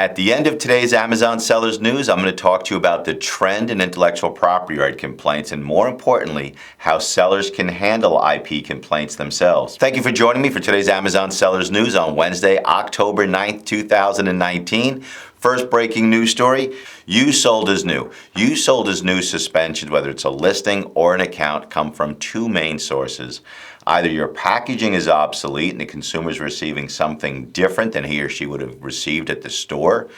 At the end of today's Amazon Sellers News, I'm going to talk to you about the trend in intellectual property right complaints and, more importantly, how sellers can handle IP complaints themselves. Thank you for joining me for today's Amazon Sellers News on Wednesday, October 9th, 2019. First breaking news story, you sold as new. You sold as new suspensions, whether it's a listing or an account, come from two main sources. Either your packaging is obsolete and the consumer is receiving something different than he or she would have received at the store,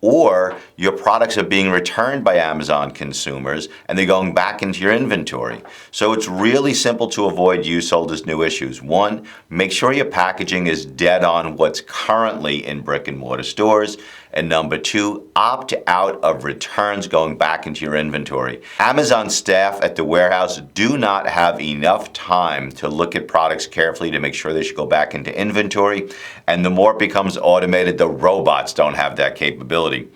or your products are being returned by Amazon consumers and they're going back into your inventory. So it's really simple to avoid you sold as new issues. One, make sure your packaging is dead on what's currently in brick and mortar stores. And number two, opt out of returns going back into your inventory. Amazon staff at the warehouse do not have enough time to look at products carefully to make sure they should go back into inventory. And the more it becomes automated, the robots don't have that capability.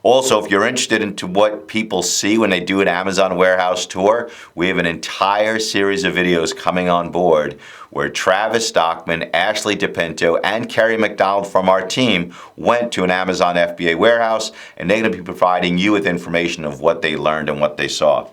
Also, if you're interested into what people see when they do an Amazon warehouse tour, we have an entire series of videos coming on board where Travis Stockman, Ashley DePinto, and Kerry McDonald from our team went to an Amazon FBA warehouse, and they're going to be providing you with information of what they learned and what they saw.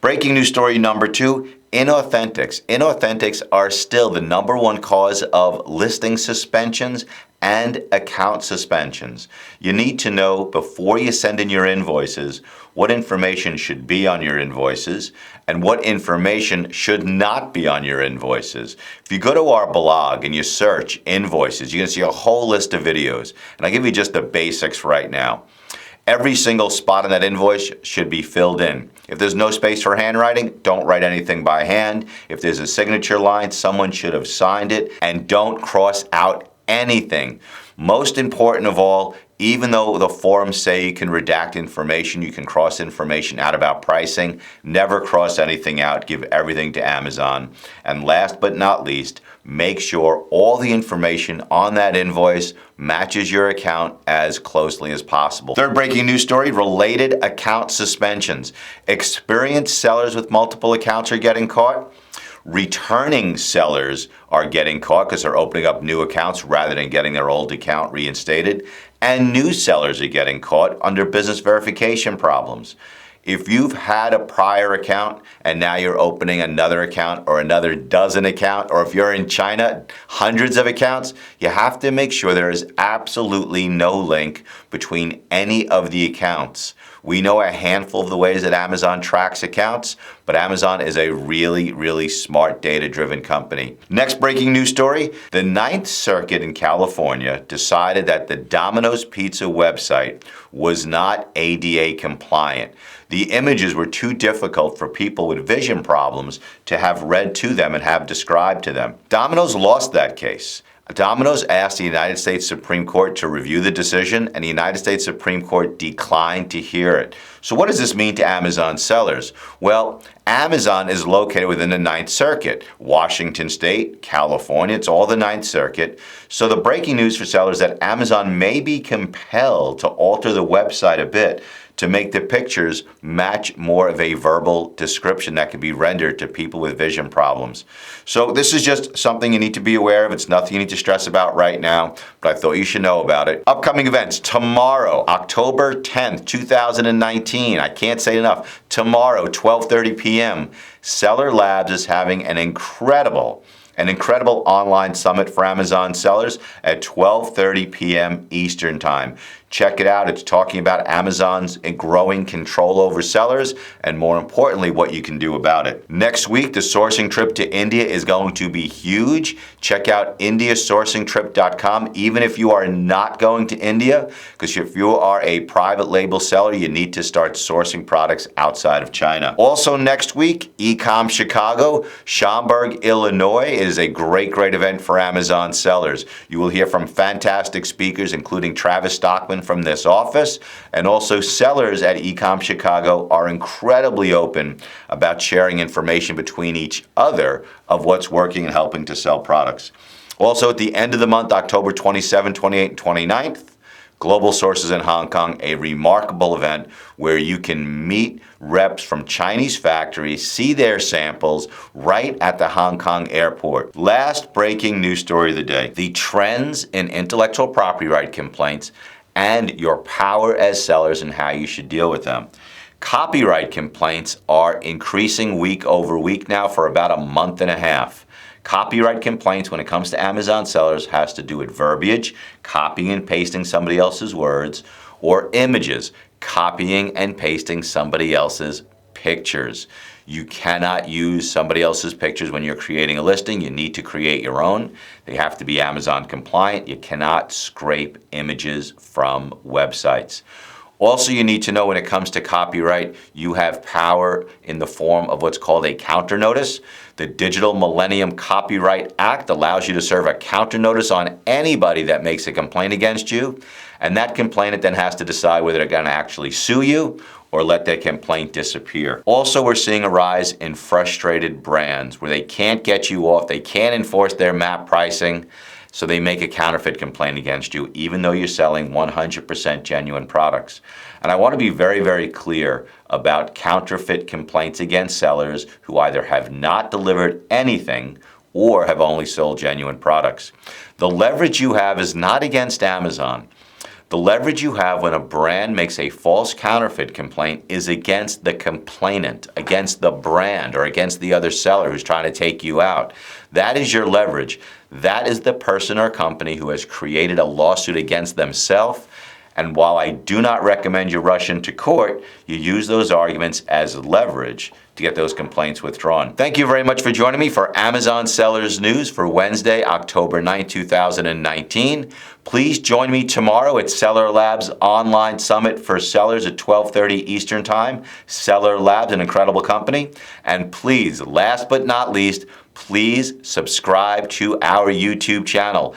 Breaking news story number two, Inauthentics. Inauthentics are still the #1 cause of listing suspensions and account suspensions. You need to know before you send in your invoices what information should be on your invoices and what information should not be on your invoices. If you go to our blog and you search invoices, you're going to see a whole list of videos. And I'll give you just the basics right now. Every single spot on that invoice should be filled in. If there's no space for handwriting, don't write anything by hand. If there's a signature line, someone should have signed it, and don't cross out anything. Most important of all, even though the forms say you can redact information, you can cross information out about pricing, never cross anything out, give everything to Amazon. And last but not least, make sure all the information on that invoice matches your account as closely as possible. Third breaking news story, related account suspensions. Experienced sellers with multiple accounts are getting caught. Returning sellers are getting caught because they're opening up new accounts rather than getting their old account reinstated. And new sellers are getting caught under business verification problems. If you've had a prior account and now you're opening another account or another dozen account, or if you're in China, hundreds of accounts, you have to make sure there is absolutely no link between any of the accounts. We know a handful of the ways that Amazon tracks accounts, but Amazon is a really, really smart data-driven company. Next breaking news story, the Ninth Circuit in California decided that the Domino's Pizza website was not ADA compliant. The images were too difficult for people with vision problems to have read to them and have described to them. Domino's lost that case. Dominos asked the United States Supreme Court to review the decision, and the United States Supreme Court declined to hear it. So what does this mean to Amazon sellers? Well, Amazon is located within the Ninth Circuit. Washington State, California, it's all the Ninth Circuit. So the breaking news for sellers is that Amazon may be compelled to alter the website a bit to make the pictures match more of a verbal description that can be rendered to people with vision problems. So this is just something you need to be aware of. It's nothing you need to stress about right now, but I thought you should know about it. Upcoming events tomorrow, October 10th, 2019. I can't say it enough. Tomorrow, 12:30 p.m., Seller Labs is having an incredible online summit for Amazon sellers at 12:30 p.m. Eastern Time. Check it out. It's talking about Amazon's growing control over sellers and, more importantly, what you can do about it. Next week, the sourcing trip to India is going to be huge. Check out indiasourcingtrip.com, even if you are not going to India, because if you are a private label seller, you need to start sourcing products outside of China. Also next week, EECOM Chicago, Schaumburg, Illinois is a great event for Amazon sellers. You will hear from fantastic speakers, including Travis Stockman from this office, and also sellers at EECOM Chicago are incredibly open about sharing information between each other of what's working and helping to sell products. Also at the end of the month, October 27, 28, and 29th, Global Sources in Hong Kong, a remarkable event where you can meet reps from Chinese factories, see their samples right at the Hong Kong airport. Last breaking news story of the day. The trends in intellectual property right complaints and your power as sellers and how you should deal with them. Copyright complaints are increasing week over week now for about a month and a half. Copyright complaints when it comes to Amazon sellers has to do with verbiage, copying and pasting somebody else's words, or images, copying and pasting somebody else's pictures. You cannot use somebody else's pictures when you're creating a listing. You need to create your own. They have to be Amazon compliant. You cannot scrape images from websites. Also, you need to know when it comes to copyright, you have power in the form of what's called a counter notice. The Digital Millennium Copyright Act allows you to serve a counter notice on anybody that makes a complaint against you. And that complainant then has to decide whether they're going to actually sue you or let their complaint disappear. Also, we're seeing a rise in frustrated brands where they can't get you off, they can't enforce their MAP pricing, so they make a counterfeit complaint against you, even though you're selling 100% genuine products. And I want to be very, very clear about counterfeit complaints against sellers who either have not delivered anything or have only sold genuine products. The leverage you have is not against Amazon. The leverage you have when a brand makes a false counterfeit complaint is against the complainant, against the brand, or against the other seller who's trying to take you out. That is your leverage. That is the person or company who has created a lawsuit against themselves. And while I do not recommend you rush into court, you use those arguments as leverage to get those complaints withdrawn. Thank you very much for joining me for Amazon Sellers News for Wednesday, October 9, 2019. Please join me tomorrow at Seller Labs Online Summit for Sellers at 12:30 Eastern Time. Seller Labs, an incredible company. And please, last but not least, please subscribe to our YouTube channel.